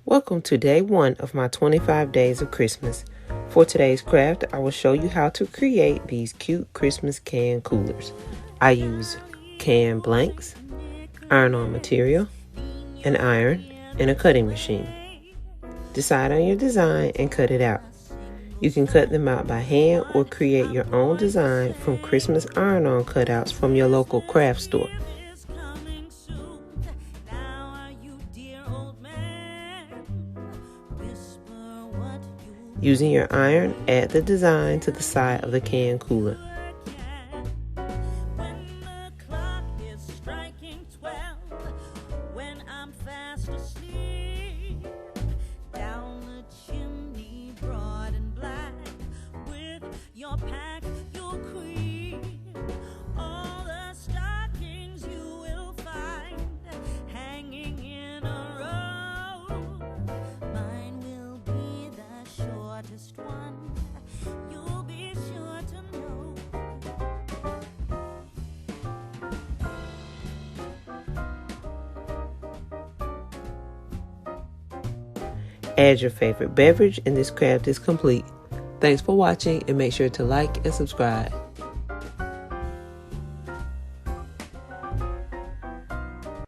Welcome to day 1 of my 25 days of Christmas. For today's craft, I will show you how to create these cute Christmas can coolers. I use can blanks, iron-on material, an iron, and a cutting machine. Decide on your design and cut it out. You can cut them out by hand or create your own design from Christmas iron-on cutouts from your local craft store. Using your iron, add the design to the side of the can cooler. Add your favorite beverage and this craft is complete. Thanks for watching and make sure to like and subscribe.